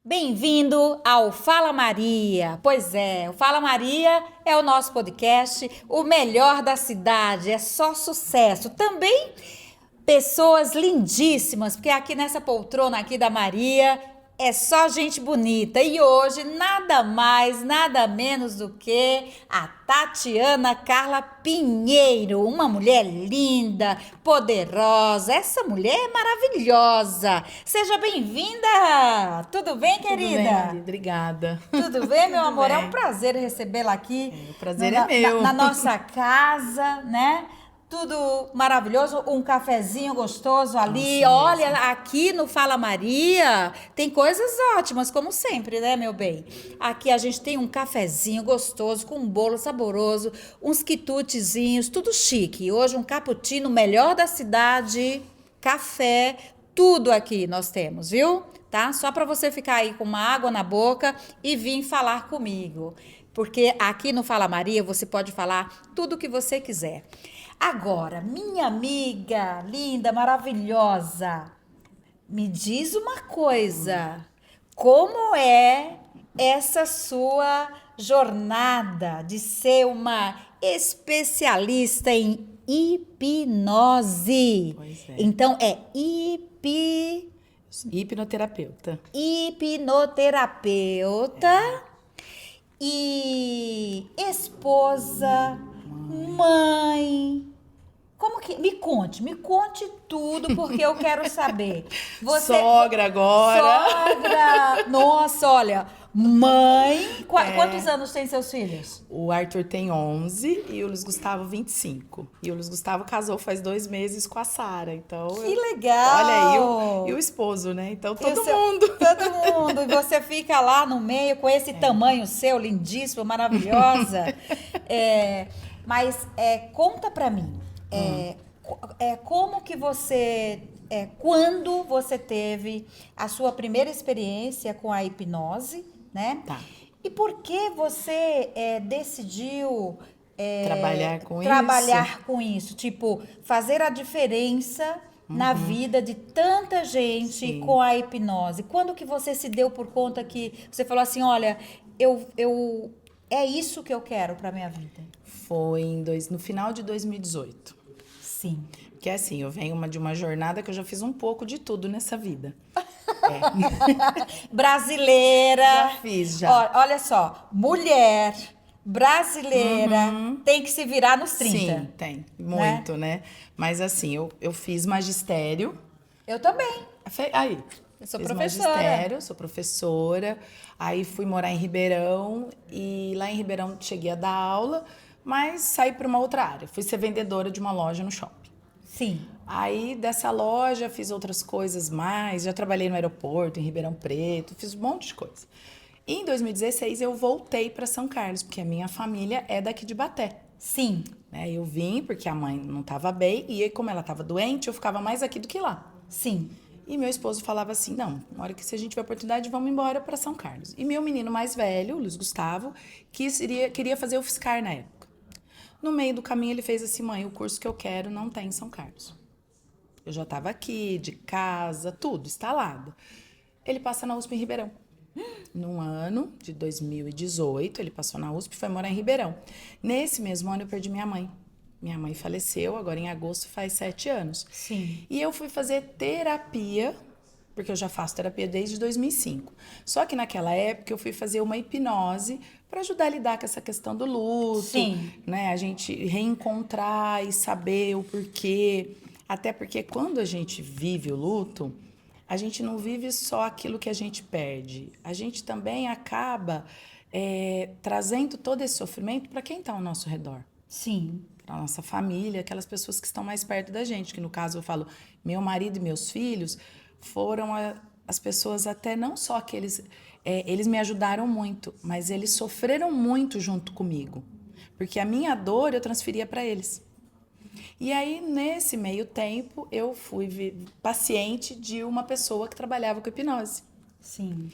Bem-vindo ao Fala Maria. Pois é, o Fala Maria é o nosso podcast, o melhor da cidade, é só sucesso. Também pessoas lindíssimas, porque aqui nessa poltrona aqui da Maria é só gente bonita. E hoje nada mais, nada menos do que a Tatiana Carla Pinheiro, uma mulher linda, poderosa. Essa mulher é maravilhosa. Seja bem-vinda. Tudo bem, Tudo querida? bem, Ari? Obrigada. Tudo bem, meu Tudo amor? É bem. um prazer recebê-la aqui. O prazer é meu. Na nossa casa, né? Tudo maravilhoso, um cafezinho gostoso ali. Nossa, Olha, mesmo. aqui no Fala Maria tem coisas ótimas, como sempre, né, meu bem? Aqui a gente tem um cafezinho gostoso, com um bolo saboroso, uns quitutezinhos, tudo chique. Hoje um cappuccino melhor da cidade, café, tudo aqui nós temos, viu? Tá? Só para você ficar aí com uma água na boca e vir falar comigo. Porque aqui no Fala Maria você pode falar tudo o que você quiser. Agora, minha amiga linda, maravilhosa, me diz uma coisa. Como é essa sua jornada de ser uma especialista em hipnose? Pois é. Então, é Hipnoterapeuta. hipnoterapeuta e esposa, mãe. Como que. Me conte tudo, porque eu quero saber. Sogra agora. Sogra! Nossa, olha, mãe. Quantos anos tem seus filhos? O Arthur tem 11 e o Luiz Gustavo 25. E o Luiz Gustavo casou faz 2 meses com a Sara. Então, Que legal! olha aí, e o esposo, né? Então, todo mundo. Todo mundo. E você fica lá no meio com esse tamanho seu, lindíssimo, maravilhosa. Mas conta pra mim. Como que você... quando você teve a sua primeira experiência com a hipnose, né? Tá. E por que você decidiu... Trabalhar com isso, tipo, fazer a diferença na vida de tanta gente Sim. com a hipnose. Quando que você se deu por conta que você falou assim, olha, é isso que eu quero para minha vida? Foi no final de 2018. Sim. Porque assim, eu venho de uma jornada que eu já fiz um pouco de tudo nessa vida. Brasileira. Já fiz, já. Olha só, mulher brasileira tem que se virar nos 30. Sim, tem. Muito, né? Mas assim, eu fiz magistério. Eu também. Aí. Eu sou Fiz professora. magistério, sou professora. Aí fui morar em Ribeirão. E lá em Ribeirão cheguei a dar aula, mas saí para uma outra área. Fui ser vendedora de uma loja no shopping. Sim. Aí dessa loja fiz outras coisas mais. Já trabalhei no aeroporto, em Ribeirão Preto. Fiz um monte de coisa. E em 2016 eu voltei para São Carlos, porque a minha família é daqui de Baté. Sim. Né? Eu vim porque a mãe não estava bem e aí, como ela estava doente, eu ficava mais aqui do que lá. Sim. E meu esposo falava assim, não, na hora que se a gente tiver oportunidade, vamos embora para São Carlos. E meu menino mais velho, o Luiz Gustavo, queria fazer o UFSCar na época. No meio do caminho ele fez assim, mãe, o curso que eu quero não tem em São Carlos. Eu já estava aqui, de casa, tudo instalado. Ele passa na USP em Ribeirão. Num ano de 2018, ele passou na USP e foi morar em Ribeirão. Nesse mesmo ano eu perdi minha mãe. Minha mãe faleceu, agora em agosto faz 7 anos. Sim. E eu fui fazer terapia, porque eu já faço terapia desde 2005. Só que naquela época eu fui fazer uma hipnose para ajudar a lidar com essa questão do luto. Sim. Né? A gente reencontrar e saber o porquê. Até porque quando a gente vive o luto, a gente não vive só aquilo que a gente perde. A gente também acaba trazendo todo esse sofrimento para quem está ao nosso redor. Sim. Para a nossa família, aquelas pessoas que estão mais perto da gente. Que no caso eu falo, meu marido e meus filhos foram as pessoas até não só que eles me ajudaram muito, mas eles sofreram muito junto comigo. Porque a minha dor eu transferia para eles. E aí, nesse meio tempo, eu fui paciente de uma pessoa que trabalhava com hipnose. Sim.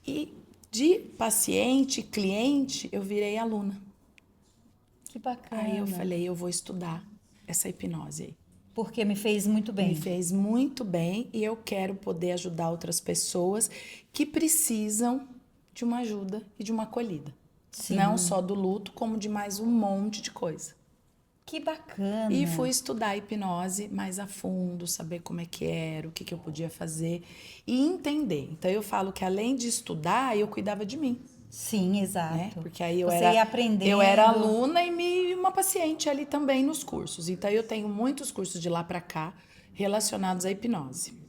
E de paciente, cliente, eu virei aluna. Que bacana. Aí eu falei, eu vou estudar essa hipnose aí. Porque me fez muito bem. Me fez muito bem e eu quero poder ajudar outras pessoas que precisam de uma ajuda e de uma acolhida. Sim. Não só do luto, como de mais um monte de coisa. Que bacana. E fui estudar hipnose mais a fundo, saber como é que era, o que que eu podia fazer e entender. Então eu falo que além de estudar, eu cuidava de mim. Sim, exato. Né? Porque aí Você ia aprendendo. eu era aluna e uma paciente ali também nos cursos. Então eu tenho muitos cursos de lá para cá relacionados à hipnose.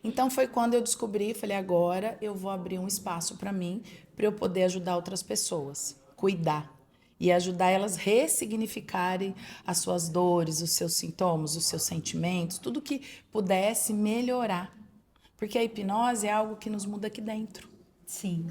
Então foi quando eu descobri, falei, agora eu vou abrir um espaço para mim, para eu poder ajudar outras pessoas, cuidar e ajudar elas a ressignificarem as suas dores, os seus sintomas, os seus sentimentos, tudo que pudesse melhorar. Porque a hipnose é algo que nos muda aqui dentro. Sim.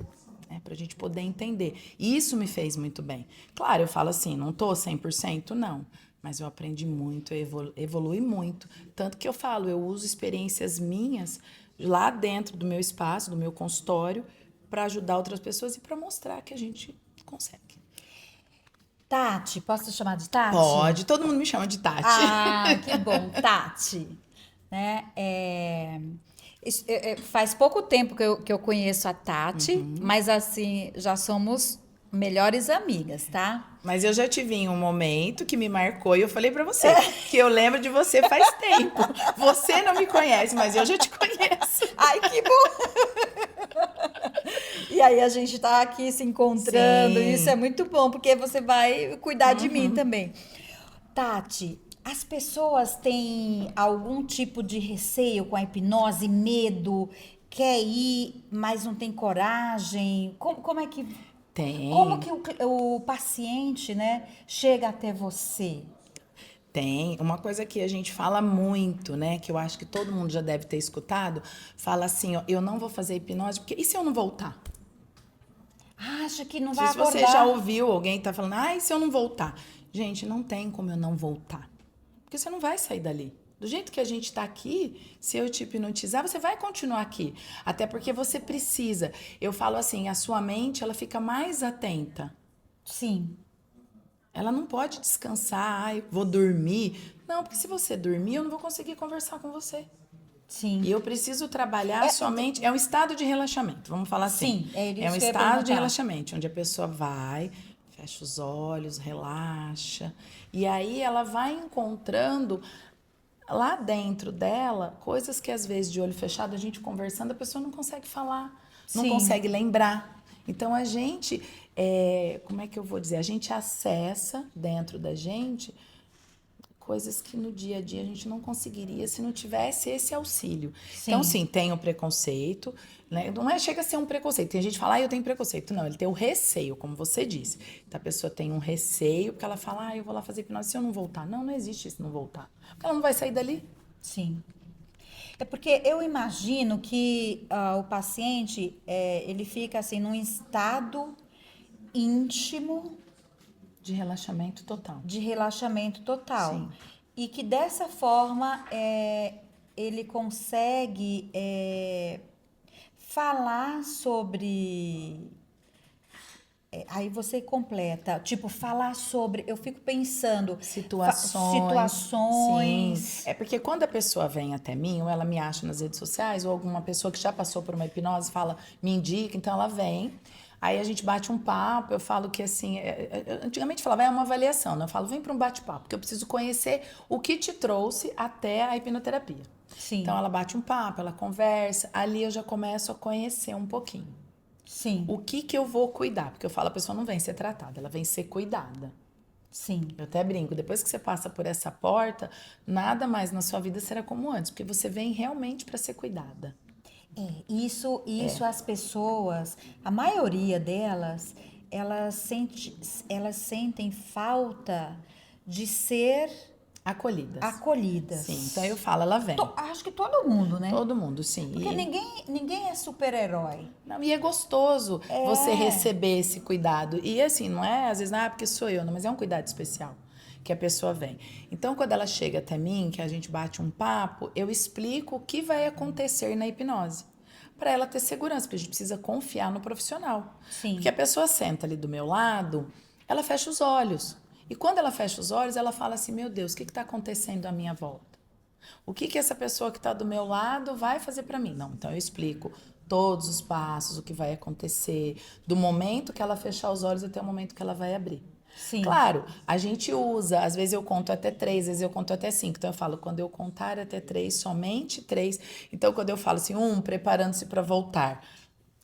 Para a gente poder entender. E isso me fez muito bem. Claro, eu falo assim, não tô 100%, não. Mas eu aprendi muito, eu evolui muito. Tanto que eu falo, eu uso experiências minhas lá dentro do meu espaço, do meu consultório, para ajudar outras pessoas e para mostrar que a gente consegue. Tati, posso te chamar de Tati? Pode, todo mundo me chama de Tati. Ah, que bom, Tati. Né? Faz pouco tempo que eu conheço a Tati, mas assim, já somos melhores amigas, tá? Mas eu já tive em um momento que me marcou e eu falei pra você que eu lembro de você faz tempo. Você não me conhece, mas eu já te conheço. Ai, que bom! E aí a gente tá aqui se encontrando, Sim. isso é muito bom, porque você vai cuidar de mim também. Tati, as pessoas têm algum tipo de receio com a hipnose, medo, quer ir, mas não tem coragem? Como é que... Tem. Como que o paciente, né, chega até você? Tem. Uma coisa que a gente fala muito, né? Que eu acho que todo mundo já deve ter escutado. Fala assim, ó, eu não vou fazer hipnose, porque e se eu não voltar? Acha que não vai Se você acordar? já ouviu alguém tá falando, e se eu não voltar? Gente, não tem como eu não voltar. Porque você não vai sair dali. Do jeito que a gente está aqui, se eu te hipnotizar, você vai continuar aqui. Até porque você precisa. Eu falo assim, a sua mente, ela fica mais atenta. Sim. Ela não pode descansar, vou dormir. Não, porque se você dormir, eu não vou conseguir conversar com você. Sim. E eu preciso trabalhar somente... É um estado de relaxamento, vamos falar assim. Sim, é isso É um que eu ia estado de perguntar. relaxamento, onde a pessoa vai, fecha os olhos, relaxa. E aí ela vai encontrando lá dentro dela coisas que às vezes de olho fechado, a gente conversando, a pessoa não consegue falar, não Sim. consegue lembrar. Então a gente, como é que eu vou dizer? A gente acessa dentro da gente coisas que no dia a dia a gente não conseguiria se não tivesse esse auxílio. Sim. Então, sim, tem o preconceito, né? Não chega a ser um preconceito. Tem gente que fala, eu tenho preconceito. Não, ele tem o receio, como você disse. Então, a pessoa tem um receio, porque ela fala, eu vou lá fazer hipnose se eu não voltar. Não, não existe isso, não voltar. Porque ela não vai sair dali. Sim. É porque eu imagino que o paciente, ele fica assim, num estado íntimo De relaxamento total. de relaxamento total. Sim. E que dessa forma ele consegue falar sobre. Aí você completa, tipo, falar sobre. Eu fico pensando. Situações. Sim. É porque quando a pessoa vem até mim, ou ela me acha nas redes sociais, ou alguma pessoa que já passou por uma hipnose fala, me indica, então ela vem. Aí a gente bate um papo, eu falo que assim, antigamente falava, é uma avaliação, né? Eu falo, vem para um bate-papo, porque eu preciso conhecer o que te trouxe até a hipnoterapia. Sim. Então ela bate um papo, ela conversa, ali eu já começo a conhecer um pouquinho. Sim. O que eu vou cuidar? Porque eu falo, a pessoa não vem ser tratada, ela vem ser cuidada. Sim. Eu até brinco, depois que você passa por essa porta, nada mais na sua vida será como antes, porque você vem realmente para ser cuidada. Isso as pessoas, a maioria delas, elas sentem falta de ser acolhidas. Sim, então eu falo, ela vem. Acho que todo mundo, né? Todo mundo, sim. Porque ninguém é super-herói. Não, e é gostoso você receber esse cuidado. E assim, não é às vezes, porque sou eu, não, mas é um cuidado especial que a pessoa vem. Então, quando ela chega até mim, que a gente bate um papo, eu explico o que vai acontecer na hipnose. Para ela ter segurança, porque a gente precisa confiar no profissional. Sim. Porque a pessoa senta ali do meu lado, ela fecha os olhos. E quando ela fecha os olhos, ela fala assim, meu Deus, o que está acontecendo à minha volta? O que essa pessoa que está do meu lado vai fazer para mim? Não, então eu explico todos os passos, o que vai acontecer, do momento que ela fechar os olhos até o momento que ela vai abrir. Sim. Claro, a gente usa, às vezes eu conto até 3, às vezes eu conto até 5. Então eu falo, quando eu contar até 3, somente 3. Então quando eu falo assim, preparando-se para voltar.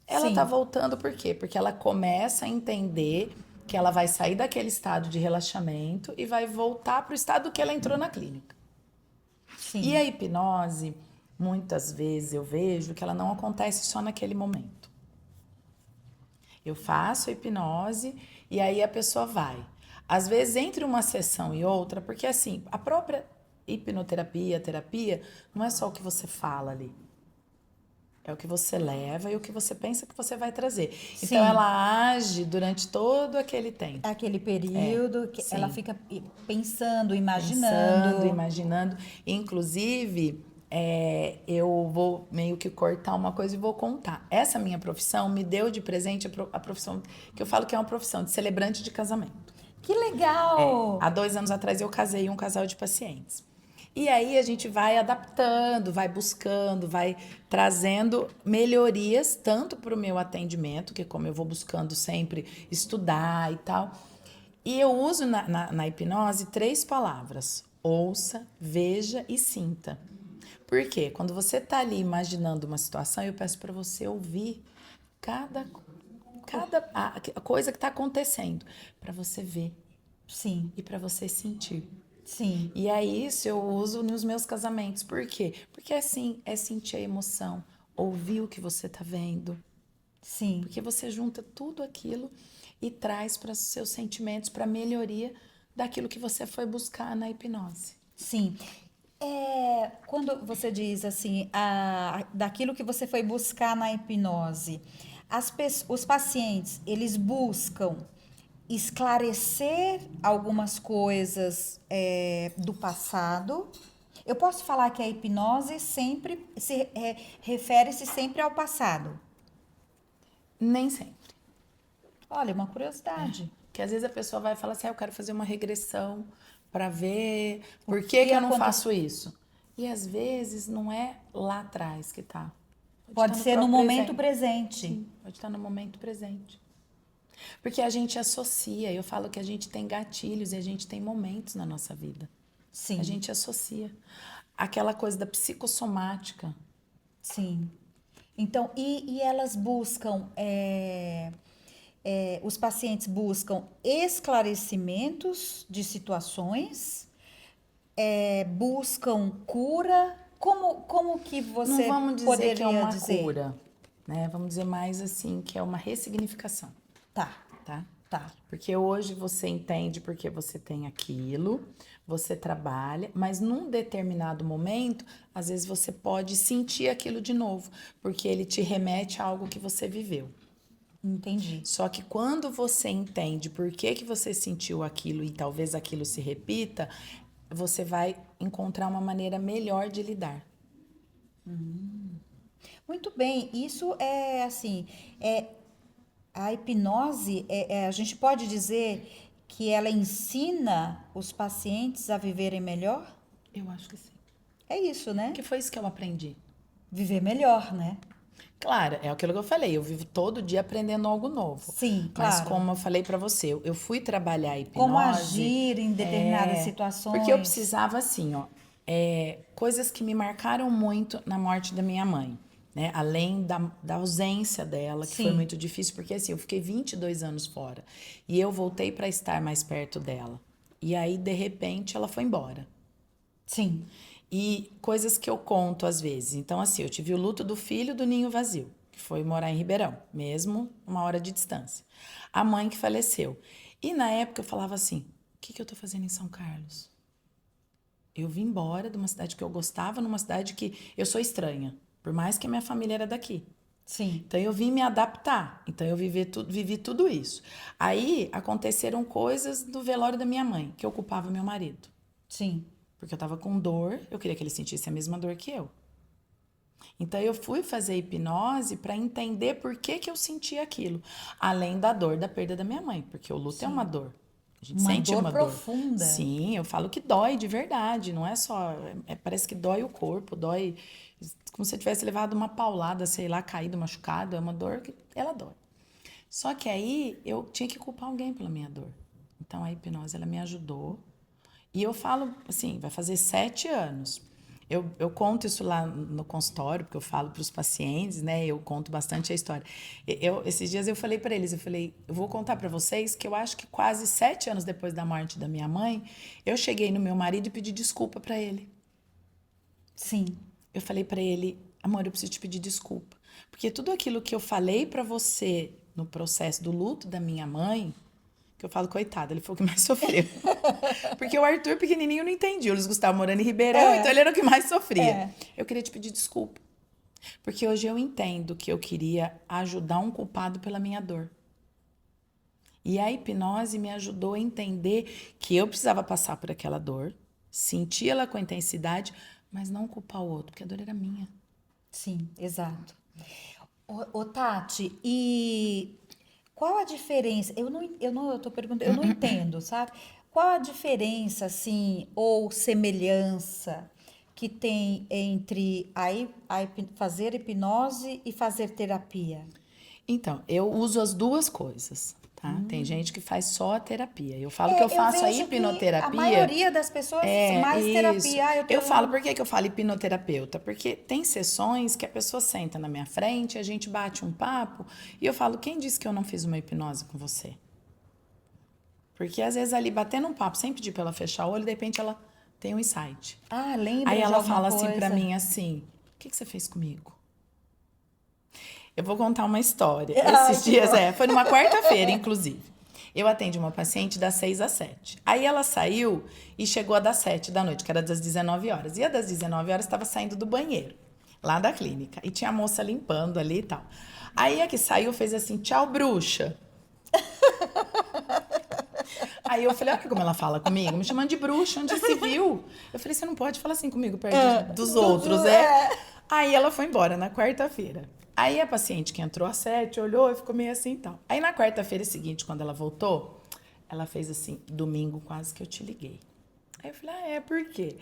Ela tá Sim. voltando por quê? Porque ela começa a entender que ela vai sair daquele estado de relaxamento e vai voltar para o estado que ela entrou na clínica. E Sim. a hipnose, muitas vezes eu vejo que ela não acontece só naquele momento. Eu faço a hipnose e aí a pessoa vai. Às vezes, entre uma sessão e outra, porque assim, a própria hipnoterapia, a terapia, não é só o que você fala ali. É o que você leva e o que você pensa que você vai trazer. Então, Sim. ela age durante todo aquele tempo. Aquele período que ela Sim. fica pensando, Pensando, imaginando. imaginando. Inclusive, eu vou meio que cortar uma coisa e vou contar. Essa minha profissão me deu de presente a profissão que eu falo que é uma profissão de celebrante de casamento. Que legal! Há 2 anos atrás eu casei um casal de pacientes. E aí a gente vai adaptando, vai buscando, vai trazendo melhorias tanto para o meu atendimento, que como eu vou buscando sempre estudar e tal. E eu uso na hipnose 3 palavras: ouça, veja e sinta. Por quê? Quando você está ali imaginando uma situação, eu peço para você ouvir cada a coisa que está acontecendo, para você ver Sim, e para você sentir. sim, E é isso eu uso nos meus casamentos. Por quê? Porque assim, é sentir a emoção, ouvir o que você está vendo. sim, Porque você junta tudo aquilo e traz para os seus sentimentos, para a melhoria daquilo que você foi buscar na hipnose. sim. Quando você diz assim, daquilo que você foi buscar na hipnose, os pacientes, eles buscam esclarecer algumas coisas do passado. Eu posso falar que a hipnose sempre refere-se sempre ao passado. Nem sempre. Olha, uma curiosidade. Porque às vezes a pessoa vai falar assim, eu quero fazer uma regressão para ver O por que que eu não acontece? faço isso. E às vezes não é lá atrás que tá. Pode Pode estar no ser no próprio momento presente. presente. Sim, pode estar no momento presente. Porque a gente associa, eu falo que a gente tem gatilhos e a gente tem momentos na nossa vida. A Sim, gente associa. Aquela coisa da psicossomática. sim. Então, e elas buscam, os pacientes buscam esclarecimentos de situações, buscam cura. Como que Não você vamos dizer que é poderia uma dizer? cura, né? Vamos dizer mais assim, que é uma ressignificação, Tá, tá? tá. Porque hoje você entende porque você tem aquilo, você trabalha, mas num determinado momento, às vezes você pode sentir aquilo de novo, porque ele te remete a algo que você viveu. Entendi. Só que quando você entende por que que você sentiu aquilo e talvez aquilo se repita, você vai encontrar uma maneira melhor de lidar. Muito bem. Isso é assim, a hipnose, a gente pode dizer que ela ensina os pacientes a viverem melhor? Eu acho que sim. É isso, né? Porque foi isso que eu aprendi. Viver melhor, né? Claro, é aquilo que eu falei, eu vivo todo dia aprendendo algo novo. Sim, Mas claro. como eu falei pra você, eu fui trabalhar a Como hipnose, agir em determinadas porque eu situações. precisava assim, ó, coisas que me marcaram muito na morte da minha mãe, né? Além da ausência dela, que foi Sim, muito difícil, porque assim, eu fiquei 22 anos fora e eu voltei pra estar mais perto dela. E aí, de repente, ela foi embora. sim, E coisas que eu conto às vezes. Então, assim, eu tive o luto do filho do ninho vazio, que foi morar em Ribeirão, mesmo uma hora de distância. A mãe que faleceu. E na época eu falava assim: o que eu tô fazendo em São Carlos? Eu vim embora de uma cidade que eu gostava, numa cidade que eu sou estranha, por mais que a minha família era daqui. sim, Então eu vim me adaptar. Então eu vivi tudo isso. Aí aconteceram coisas do velório da minha mãe, que ocupava meu marido. sim, Porque eu tava com dor, eu queria que ele sentisse a mesma dor que eu. Então eu fui fazer hipnose para entender por que que eu sentia aquilo, além da dor da perda da minha mãe, porque o luto é uma sim. dor. A gente Uma sente dor uma dor profunda. Sim, eu falo que dói de verdade, não é só. Parece que dói o corpo, dói como se eu tivesse levado uma paulada, sei lá, caído, machucado. É uma dor que ela dói. Só que aí eu tinha que culpar alguém pela minha dor. Então a hipnose ela me ajudou. E eu falo assim, vai fazer 7 anos. Eu conto isso lá no consultório, porque eu falo para os pacientes, né? Eu conto bastante a história. Esses dias eu falei para eles, eu vou contar para vocês que eu acho que quase 7 anos depois da morte da minha mãe, eu cheguei no meu marido e pedi desculpa para ele. Sim. Eu falei para ele, amor, eu preciso te pedir desculpa, porque tudo aquilo que eu falei para você no processo do luto da minha mãe, que eu falo, coitado, ele foi o que mais sofreu. Porque o Arthur, pequenininho, não entendia. O Luiz Gustavo morando em Ribeirão, então ele era o que mais sofria. Eu queria te pedir desculpa. Porque hoje eu entendo que eu queria ajudar um culpado pela minha dor. E a hipnose me ajudou a entender que eu precisava passar por aquela dor, sentir ela com intensidade, mas não culpar o outro, porque a dor era minha. Sim, exato. Ô, Tati, e qual a diferença? Eu tô perguntando, eu não entendo, sabe? Qual a diferença, assim, ou semelhança que tem entre fazer hipnose e fazer terapia? Então, eu uso as duas coisas, tá? Tem gente que faz só a terapia. Eu falo que eu Eu faço a vejo que a hipnoterapia. maioria das pessoas É, mais isso. terapia. Ah, eu Eu falo, tenho. por que que eu falo hipnoterapeuta? Porque tem sessões que a pessoa senta na minha frente, a gente bate um papo, e eu falo, quem disse que eu não fiz uma hipnose com você? Porque às vezes ali, batendo um papo, sem pedir pra ela fechar o olho, de repente ela tem um insight. Ah, Aí lembra de ela alguma fala assim pra coisa? mim, assim, o que que você fez comigo? Eu vou contar uma história. Ai, Esses que dias, bom. foi numa quarta-feira, inclusive. Eu atendi uma paciente das 6 às 7. Aí ela saiu e chegou a das 7 da noite, que era das 19 horas. E a das 19 horas estava saindo do banheiro, lá da clínica. E tinha a moça limpando ali e tal. Aí a que saiu fez assim, tchau, bruxa. Aí eu falei, olha como ela fala comigo, me chamando de bruxa, onde se viu? Eu falei, você não pode falar assim comigo perto dos outros, é? Aí ela foi embora na quarta-feira. Aí a paciente que entrou às 7 olhou e ficou meio assim e tal. Aí na quarta-feira seguinte, quando ela voltou, ela fez assim, domingo quase que eu te liguei. Aí eu falei, por quê?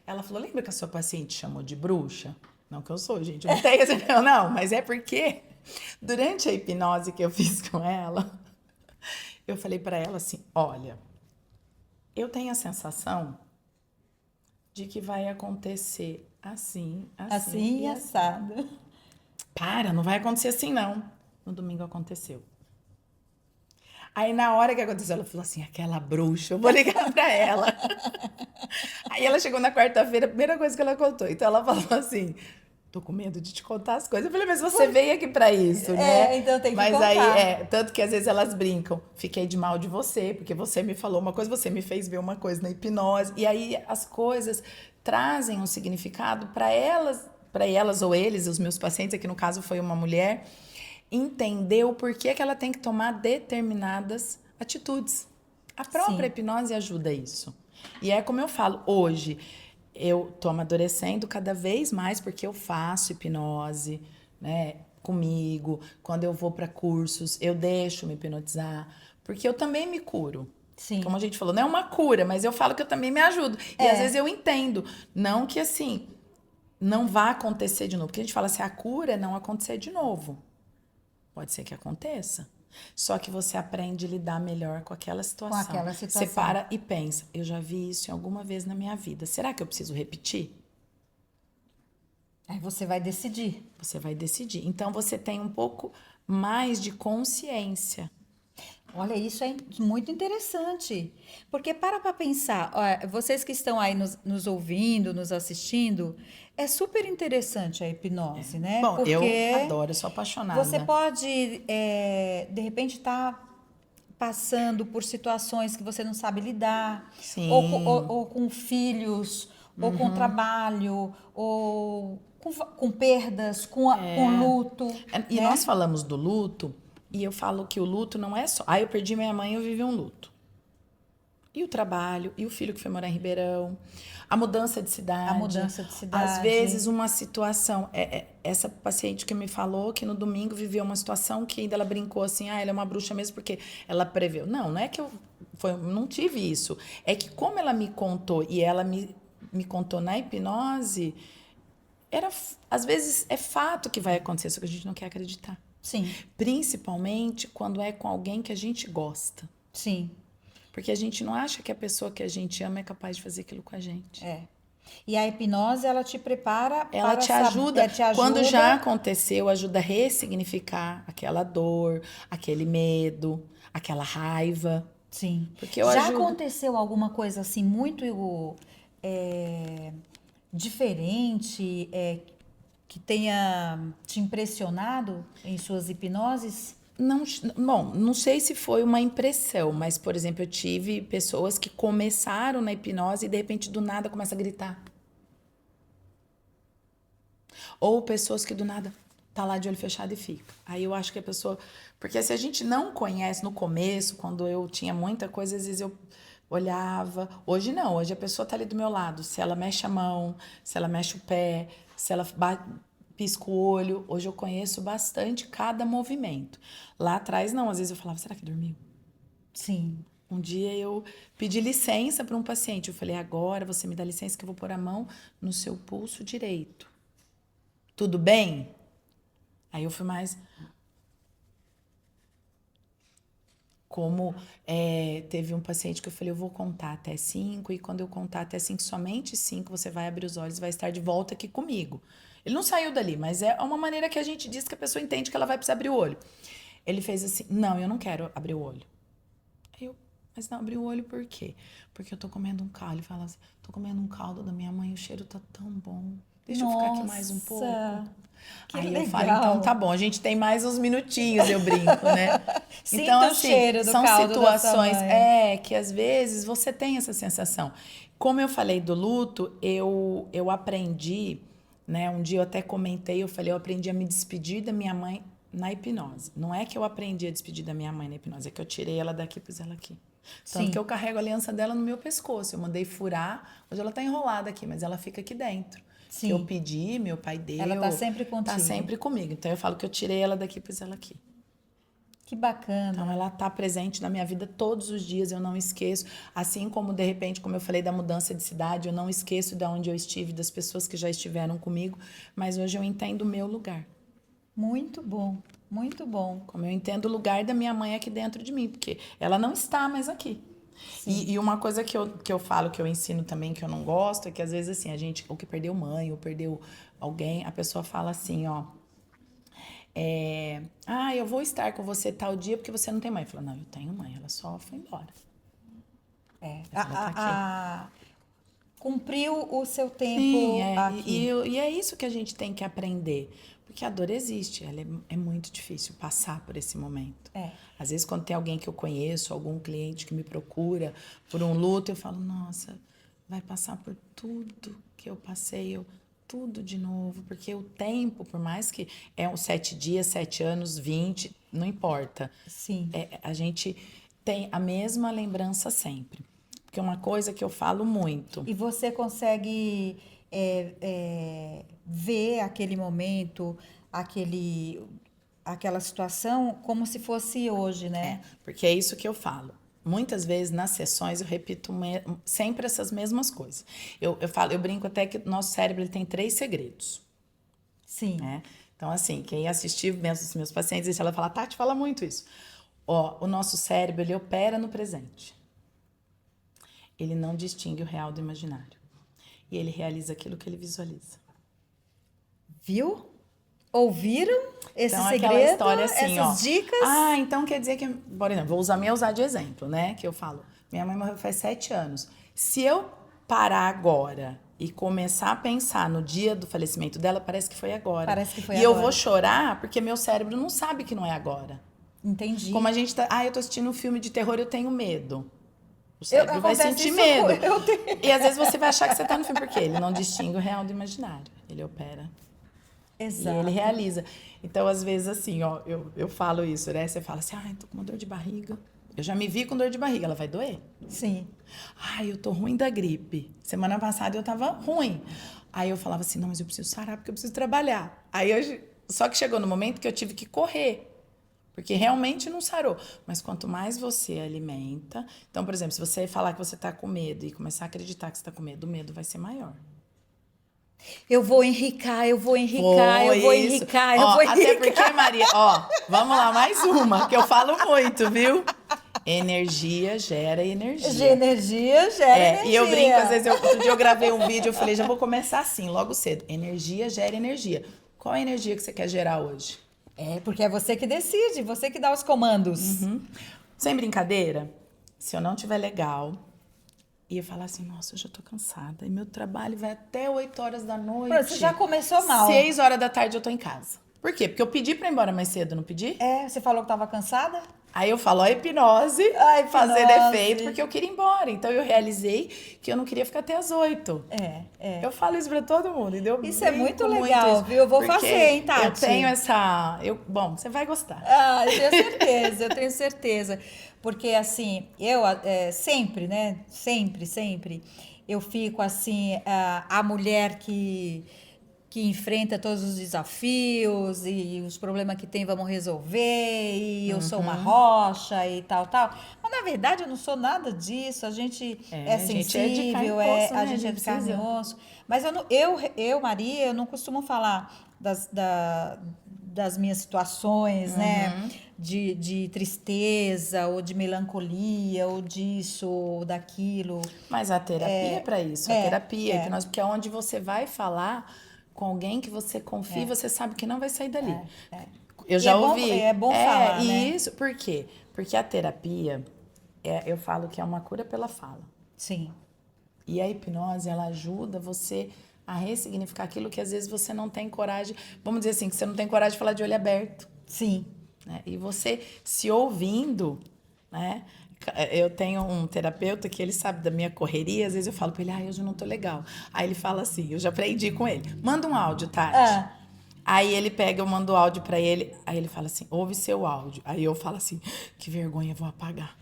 Ela falou, lembra que a sua paciente chamou de bruxa? Não que eu sou, gente, eu não tenho esse... Não, mas é porque durante a hipnose que eu fiz com ela, eu falei pra ela assim, olha, eu tenho a sensação de que vai acontecer assim, assim Assim, e assim. assado. Para, não vai acontecer assim, não. No domingo aconteceu. Aí, na hora que aconteceu, ela falou assim, aquela bruxa, eu vou ligar pra ela. Aí ela chegou na quarta-feira, a primeira coisa que ela contou. Então, ela falou assim, tô com medo de te contar as coisas. Eu falei, mas você veio aqui pra isso, né? Então tem que Mas aí, contar. tanto que às vezes elas brincam. Fiquei de mal de você, porque você me falou uma coisa, você me fez ver uma coisa na hipnose. E aí, as coisas trazem um significado para elas ou eles, os meus pacientes, aqui no caso foi uma mulher, entender o porquê que ela tem que tomar determinadas atitudes. A própria Sim. hipnose ajuda isso. E é como eu falo, hoje eu tô amadurecendo cada vez mais porque eu faço hipnose, né, comigo. Quando eu vou para cursos, eu deixo me hipnotizar, porque eu também me curo. Sim. Como a gente falou, não é uma cura, mas eu falo que eu também me ajudo. E às vezes eu entendo, não que assim, não vá acontecer de novo. Porque a gente fala assim, a cura é não acontecer de novo. Pode ser que aconteça. Só que você aprende a lidar melhor com aquela situação. Com aquela situação. Você para e pensa, eu já vi isso em alguma vez na minha vida. Será que eu preciso repetir? Aí você vai decidir. Você vai decidir. Então você tem um pouco mais de consciência. Olha, isso é muito interessante. Porque para pensar, ó, vocês que estão aí nos ouvindo, nos assistindo, é super interessante a hipnose, né? Bom, Porque eu adoro, eu sou apaixonada. você pode, de repente, estar passando por situações que você não sabe lidar, Sim. ou com filhos, ou com trabalho, ou com perdas, com luto. E né? nós falamos do luto, e eu falo que o luto não é só... eu perdi minha mãe, eu vivi um luto. E o trabalho, e o filho que foi morar em Ribeirão, a mudança de cidade. A mudança de cidade. Às vezes, uma situação... essa paciente que me falou que no domingo viveu uma situação que ainda ela brincou assim, ela é uma bruxa mesmo porque ela preveu. Não é que eu não tive isso. É que como ela me contou e ela me contou na hipnose, às vezes é fato que vai acontecer, só que a gente não quer acreditar. Sim. Principalmente quando é com alguém que a gente gosta. Sim. Porque a gente não acha que a pessoa que a gente ama é capaz de fazer aquilo com a gente. É. E a hipnose, ela te prepara Ela para te ajuda. te ajuda. Quando já aconteceu, ajuda a ressignificar aquela dor, aquele medo, aquela raiva. Sim. Porque eu Já ajudo. aconteceu alguma coisa assim muito diferente, que tenha te impressionado em suas hipnoses? Não, bom, não sei se foi uma impressão, mas, por exemplo, eu tive pessoas que começaram na hipnose e de repente do nada começa a gritar. Ou pessoas que do nada tá lá de olho fechado e fica. Aí eu acho que a pessoa... Porque se a gente não conhece no começo, quando eu tinha muita coisa, às vezes eu olhava. Hoje não, hoje a pessoa tá ali do meu lado. Se ela mexe a mão, se ela mexe o pé, se ela pisca o olho. Hoje eu conheço bastante cada movimento. Lá atrás, não. Às vezes eu falava, será que dormiu? Sim. Um dia eu pedi licença para um paciente. Eu falei, agora você me dá licença que eu vou pôr a mão no seu pulso direito. Tudo bem? Aí eu fui mais... Como teve um paciente que eu falei, eu vou contar até 5, e quando eu contar até 5, somente 5, você vai abrir os olhos e vai estar de volta aqui comigo. Ele não saiu dali, mas é uma maneira que a gente diz que a pessoa entende que ela vai precisar abrir o olho. Ele fez assim, não, eu não quero abrir o olho. Mas não abriu o olho por quê? Porque eu tô comendo um caldo. Ele fala assim, tô comendo um caldo da minha mãe, o cheiro tá tão bom. Deixa eu ficar aqui mais um pouco. Que Aí legal. eu falo, então tá bom, a gente tem mais uns minutinhos, eu brinco, né? Sinta então, o assim, cheiro do são caldo da sua situações mãe. que às vezes você tem essa sensação. Como eu falei do luto, eu aprendi, né? Um dia eu até comentei, eu falei, eu aprendi a me despedir da minha mãe na hipnose. Não é que eu aprendi a despedir da minha mãe na hipnose, é que eu tirei ela daqui e pus ela aqui. Tanto Sim. que eu carrego a aliança dela no meu pescoço. Eu mandei furar, hoje ela tá enrolada aqui, mas ela fica aqui dentro. Sim. Que eu pedi, meu pai deu. Ela tá sempre contigo. Tá sempre comigo. Então eu falo que eu tirei ela daqui e pus ela aqui. Que bacana. Então ela tá presente na minha vida todos os dias, eu não esqueço. Assim como, de repente, como eu falei da mudança de cidade, eu não esqueço de onde eu estive, das pessoas que já estiveram comigo, mas hoje eu entendo o meu lugar. Muito bom, muito bom. Como eu entendo o lugar da minha mãe aqui dentro de mim, porque ela não está mais aqui. E uma coisa que eu falo, que eu ensino também, que eu não gosto, é que às vezes assim, a gente, ou que perdeu mãe, ou perdeu alguém, a pessoa fala assim, ó, eu vou estar com você tal dia porque você não tem mãe. Eu falo, não, eu tenho mãe, ela só foi embora. Ela tá aqui. Cumpriu o seu tempo Sim, aqui. e é isso que a gente tem que aprender. Porque a dor existe, ela é muito difícil passar por esse momento. Às vezes, quando tem alguém que eu conheço, algum cliente que me procura por um luto, eu falo, nossa, vai passar por tudo que eu passei, tudo de novo. Porque o tempo, por mais que uns 7 dias, 7 anos, 20, não importa. Sim. A gente tem a mesma lembrança sempre. Porque é uma coisa que eu falo muito. E você consegue ver aquele momento, aquela situação como se fosse hoje, né? Porque é isso que eu falo. Muitas vezes nas sessões eu repito sempre essas mesmas coisas. Eu brinco até que o nosso cérebro ele tem 3 segredos. Sim. Né? Então, assim, quem assistir mesmo os meus pacientes, ela fala, Tati, fala muito isso. O nosso cérebro, ele opera no presente. Ele não distingue o real do imaginário. E ele realiza aquilo que ele visualiza. Viu? Ouviram esse então, segredo, aquela história assim, essas dicas? Então quer dizer que... Por exemplo, vou usar de exemplo, né? Que eu falo, minha mãe morreu faz 7 anos. Se eu parar agora e começar a pensar no dia do falecimento dela, parece que foi agora. Parece que foi agora. E eu vou chorar porque meu cérebro não sabe que não é agora. Entendi. Como a gente tá... eu tô assistindo um filme de terror, eu tenho medo. O cérebro vai sentir medo. E às vezes você vai achar que você tá no filme, porque ele não distingue o real do imaginário. Ele opera. Exato. E ele realiza. Então, às vezes, assim, ó, eu falo isso, né? Você fala assim, tô com uma dor de barriga. Eu já me vi com dor de barriga, ela vai doer? Sim. Eu tô ruim da gripe. Semana passada eu tava ruim. Aí eu falava assim, não, mas eu preciso sarar porque eu preciso trabalhar. Só que chegou no momento que eu tive que correr. Porque realmente não sarou. Mas quanto mais você alimenta... Então, por exemplo, se você falar que você tá com medo e começar a acreditar que você tá com medo, o medo vai ser maior. Eu vou enricar, eu vou enricar, Foi eu vou isso. enricar, eu Ó, vou até enricar. porque, Maria, ó, vamos lá, mais uma, que eu falo muito, viu? Energia gera energia. De energia gera energia. E eu brinco, às vezes, outro dia eu gravei um vídeo, eu falei, já vou começar assim, logo cedo. Energia gera energia. Qual a energia que você quer gerar hoje? É, porque é você que decide, você que dá os comandos. Sem brincadeira, se eu não tiver legal, e eu falar assim, nossa, eu já tô cansada, e meu trabalho vai até 8 horas da noite. Pronto, você já começou mal. 6 horas da tarde eu tô em casa. Por quê? Porque eu pedi pra ir embora mais cedo, não pedi? É, você falou que tava cansada? Aí eu falo, ó, hipnose, A hipnose. fazendo efeito, porque eu queria ir embora. Então eu realizei que eu não queria ficar até as 8. É. Eu falo isso pra todo mundo, entendeu? Isso é muito Brinco legal, isso, viu? Eu vou porque fazer, hein, Tati? Eu tenho essa... Bom, você vai gostar. Ah, eu tenho certeza, eu tenho certeza. Porque, assim, eu sempre, né? Sempre, eu fico, assim, a mulher que enfrenta todos os desafios e os problemas que tem, vamos resolver, e eu sou uma rocha e tal. Mas, na verdade, eu não sou nada disso. A gente é a gente é de sensível, carne e osso, né? a gente é de carne e precisa. osso. Mas Maria, eu não costumo falar das minhas situações, né? De tristeza, ou de melancolia, ou disso, ou daquilo. Mas a terapia é pra isso. A terapia, a hipnose, porque é onde você vai falar com alguém que você confia e você sabe que não vai sair dali. Eu já ouvi. É bom falar, né? Isso, por quê? Porque a terapia, eu falo que é uma cura pela fala. Sim. E a hipnose, ela ajuda você a ressignificar aquilo que às vezes você não tem coragem. Vamos dizer assim, que você não tem coragem de falar de olho aberto. Sim. Né? E você se ouvindo, né? Eu tenho um terapeuta que ele sabe da minha correria, às vezes eu falo pra ele, hoje eu não tô legal. Aí ele fala assim, eu já aprendi com ele, manda um áudio, Tati. Aí ele pega, eu mando o áudio pra ele, aí ele fala assim, ouve seu áudio. Aí eu falo assim, que vergonha, eu vou apagar.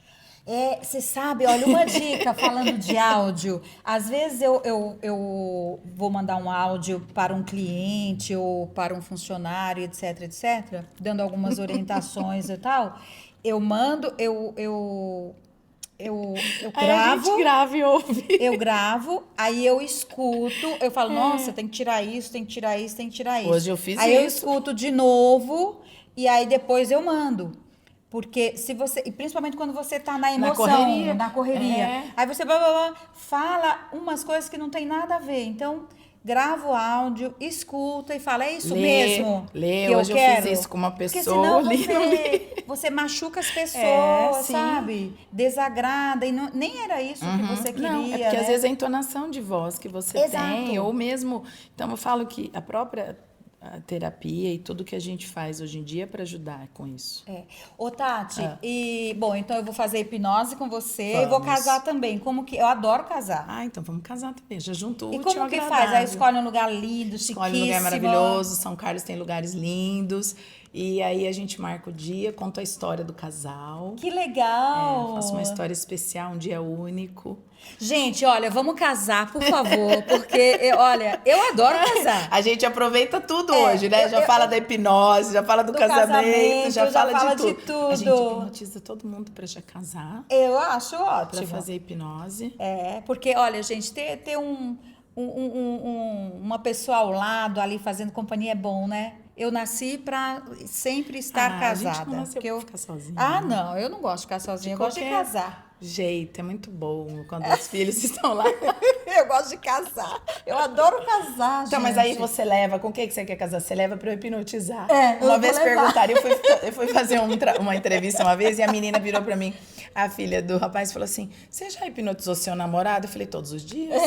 Você sabe, olha, uma dica falando de áudio. Às vezes eu vou mandar um áudio para um cliente ou para um funcionário, etc, dando algumas orientações e tal. Eu mando, eu Aí a gravo. gente grava e ouve. Eu gravo, aí eu escuto, eu falo, nossa, tem que tirar isso, tem que tirar isso, tem que tirar isso. Hoje eu fiz aí eu isso. escuto de novo e aí depois eu mando. Porque se você, e principalmente quando você tá na emoção, na correria, aí você fala umas coisas que não tem nada a ver. Então, grava o áudio, escuta e fala, é isso mesmo Lê, que hoje eu quero? fiz isso com uma Porque pessoa. senão você machuca as pessoas, sim. sabe? Desagrada, e nem era isso que você queria, Não, é porque né? às vezes a entonação de voz que você Exato. tem, ou mesmo... Então, eu falo que a própria terapia e tudo que a gente faz hoje em dia é para ajudar com isso. Ô, Tati, bom, então eu vou fazer hipnose com você e vou Vamos. casar também. Como que... Eu adoro casar. Então vamos casar também. Já junto o E útil como ao que agradável. faz? Aí escolhe um lugar lindo, chiquíssimo. Escolhe um lugar maravilhoso. São Carlos tem lugares lindos. E aí a gente marca o dia, conta a história do casal. Que legal! Faço uma história especial, um dia único. Gente, olha, vamos casar, por favor, porque, olha, eu adoro casar. A gente aproveita tudo hoje, né? Já fala da hipnose, já fala do casamento, já fala de tudo. A gente hipnotiza todo mundo para já casar. Eu acho ótimo. Para fazer hipnose. Porque, olha, gente, ter uma pessoa ao lado ali fazendo companhia é bom, né? Eu nasci pra sempre estar casada. A gente não nasceu pra ficar sozinha. Não, eu não gosto de ficar sozinha, eu gosto de casar. Jeito, é muito bom quando os filhos estão lá. Eu gosto de casar. Eu adoro casar, Então, gente. mas aí você leva, com o que você quer casar? Você leva pra eu hipnotizar. Eu Uma vez vou levar. perguntaram, eu fui fazer uma entrevista uma vez e a menina virou pra mim, a filha do rapaz, falou assim, você já hipnotizou seu namorado? Eu falei, todos os dias?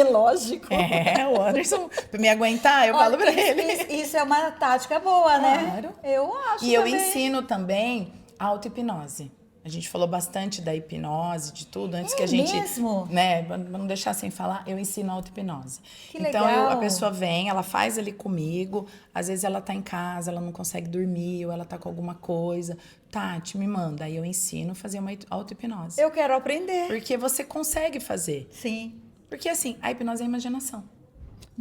Lógico. O Anderson, pra me aguentar, eu falo pra ele. Isso é uma tática boa, né? Claro. Eu acho E eu também. ensino também auto-hipnose. A gente falou bastante da hipnose, de tudo, antes que a gente... mesmo? Né, pra não deixar sem falar, eu ensino auto-hipnose. Que então, legal. a pessoa vem, ela faz ali comigo, às vezes ela tá em casa, ela não consegue dormir, ou ela tá com alguma coisa. Tati, me manda. Aí eu ensino a fazer uma auto-hipnose. Eu quero aprender. Porque você consegue fazer. Sim. Porque, assim, a hipnose é a imaginação.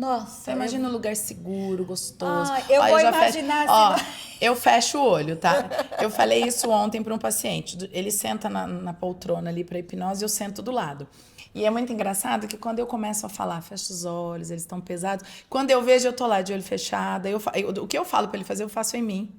Nossa, Você imagina um lugar seguro, gostoso. Eu Ó, vou já imaginar ó, eu fecho o olho, tá? Eu falei isso ontem para um paciente. Ele senta na poltrona ali para hipnose e eu sento do lado. E é muito engraçado que quando eu começo a falar, fecha os olhos, eles estão pesados. Quando eu vejo, eu tô lá de olho fechado. O que eu falo para ele fazer, eu faço em mim.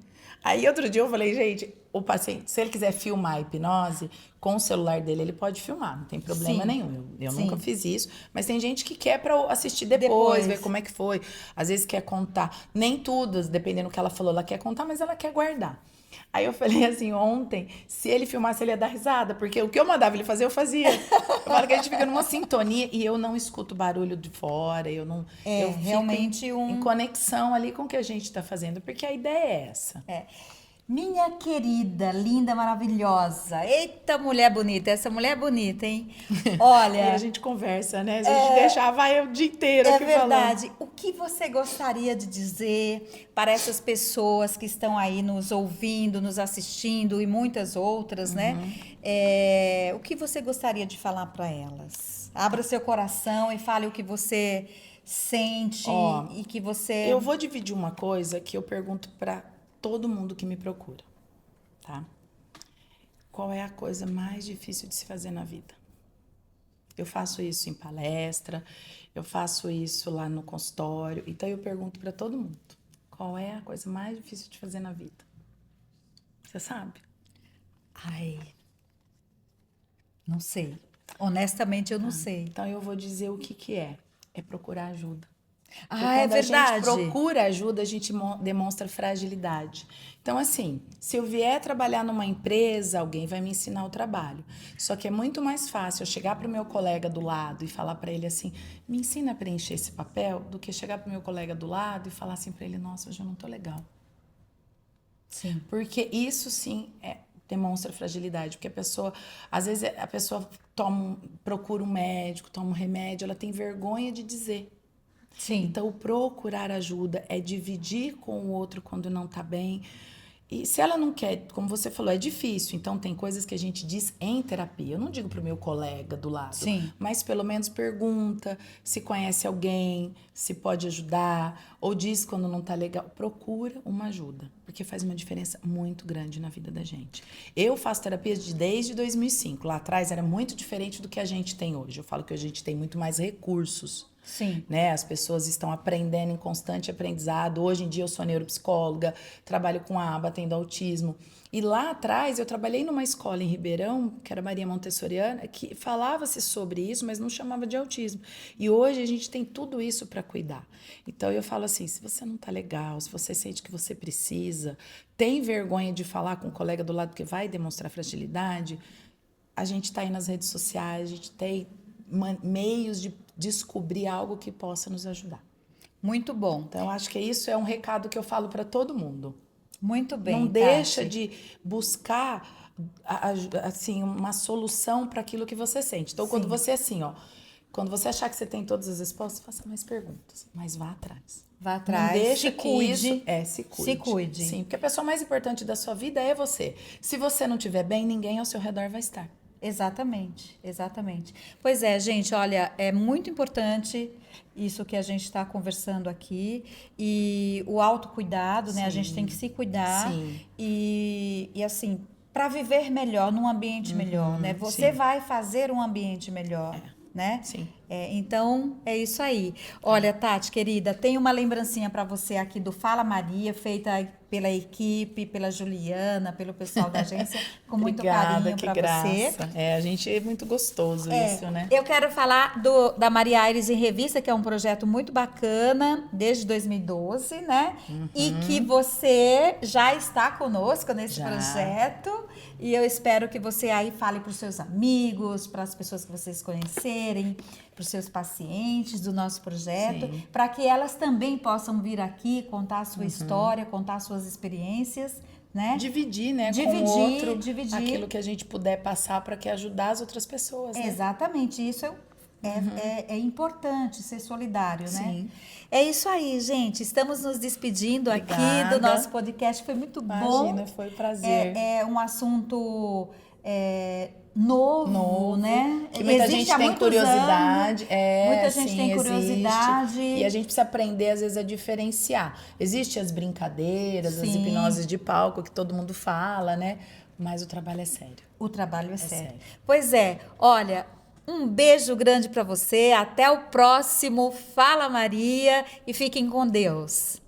Aí outro dia eu falei, gente, o paciente, se ele quiser filmar a hipnose com o celular dele, ele pode filmar, não tem problema Sim. nenhum. Eu Sim. nunca fiz isso, mas tem gente que quer para assistir depois, ver como é que foi. Às vezes quer contar, nem tudo, dependendo do que ela falou, ela quer contar, mas ela quer guardar. Aí eu falei assim, ontem, se ele filmasse, ele ia dar risada, porque o que eu mandava ele fazer, eu fazia. Eu falo que a gente fica numa sintonia e eu não escuto barulho de fora, eu não. É, eu fico realmente em conexão ali com o que a gente está fazendo, porque a ideia é essa. Minha querida, linda, maravilhosa. Eita, mulher bonita. Essa mulher é bonita, hein? E Olha, a gente conversa, né? Se a gente deixar, vai o dia inteiro é aqui falando. verdade. O que você gostaria de dizer para essas pessoas que estão aí nos ouvindo, nos assistindo e muitas outras, né? O que você gostaria de falar para elas? Abra seu coração e fale o que você sente e que você... Eu vou dividir uma coisa que eu pergunto para todo mundo que me procura, tá? Qual é a coisa mais difícil de se fazer na vida? Eu faço isso em palestra, eu faço isso lá no consultório, então eu pergunto para todo mundo, qual é a coisa mais difícil de fazer na vida? Você sabe? Ai, não sei. Honestamente, eu não sei. Então eu vou dizer o que é procurar ajuda. Porque Ah, é quando a verdade. gente procura ajuda, a gente demonstra fragilidade. Então, assim, se eu vier trabalhar numa empresa, alguém vai me ensinar o trabalho. Só que é muito mais fácil eu chegar para o meu colega do lado e falar para ele assim, me ensina a preencher esse papel, do que chegar para o meu colega do lado e falar assim para ele, nossa, hoje eu não tô legal. Sim. Porque isso sim demonstra fragilidade, porque a pessoa, às vezes a pessoa procura um médico, toma um remédio, ela tem vergonha de dizer. Sim. Então, o procurar ajuda é dividir com o outro quando não tá bem. E se ela não quer, como você falou, é difícil. Então, tem coisas que a gente diz em terapia. Eu não digo pro meu colega do lado. Sim. Mas pelo menos pergunta se conhece alguém, se pode ajudar. Ou diz quando não tá legal. Procura uma ajuda. Porque faz uma diferença muito grande na vida da gente. Eu faço terapia desde 2005. Lá atrás era muito diferente do que a gente tem hoje. Eu falo que a gente tem muito mais recursos. Sim. Né? As pessoas estão aprendendo em constante aprendizado. Hoje em dia eu sou neuropsicóloga, trabalho com a aba, atendo autismo. E lá atrás eu trabalhei numa escola em Ribeirão, que era Maria Montessoriana, que falava-se sobre isso, mas não chamava de autismo. E hoje a gente tem tudo isso para cuidar. Então eu falo assim, se você não tá legal, se você sente que você precisa, tem vergonha de falar com o colega do lado que vai demonstrar fragilidade, a gente está aí nas redes sociais, a gente tem meios de descobrir algo que possa nos ajudar. Muito bom. Então, acho que isso é um recado que eu falo para todo mundo. Muito bem. Não deixa de buscar assim uma solução para aquilo que você sente. Então, quando você quando você achar que você tem todas as respostas, faça mais perguntas, mas vá atrás. Vá atrás. Não deixa se que cuide. se cuide. Se cuide. Sim, porque a pessoa mais importante da sua vida é você. Se você não estiver bem, ninguém ao seu redor vai estar. Exatamente, exatamente. Pois é, gente, olha, é muito importante isso que a gente está conversando aqui e o autocuidado, né? A gente tem que se cuidar e assim, para viver melhor, num ambiente melhor, né? Você vai fazer um ambiente melhor, né? Sim. Então, é isso aí. Olha, Tati, querida, tem uma lembrancinha para você aqui do Fala Maria, feita pela equipe, pela Juliana, pelo pessoal da agência, com muito carinho para você. A gente é muito gostoso isso, né? Eu quero falar da Maria Aires em Revista, que é um projeto muito bacana, desde 2012, né? E que você já está conosco nesse projeto. E eu espero que você aí fale para os seus amigos, para as pessoas que vocês conhecerem, para os seus pacientes do nosso projeto, para que elas também possam vir aqui contar a sua história, contar suas experiências, né? Dividir, né? Com o outro aquilo que a gente puder passar para que ajudar as outras pessoas. Né? Exatamente, isso é importante ser solidário, né? Sim. É isso aí, gente. Estamos nos despedindo aqui Obrigada. do nosso podcast. Foi muito bom. Imagina, foi um prazer. É um assunto novo, né? Que muita Existe gente há tem muitos curiosidade. anos, muita gente sim, tem curiosidade. existe. E a gente precisa aprender, às vezes, a diferenciar. Existem as brincadeiras, as Sim. hipnoses de palco, que todo mundo fala, né? Mas o trabalho é sério. O trabalho é sério. sério. Pois é, olha, um beijo grande para você. Até o próximo Fala Maria e fiquem com Deus.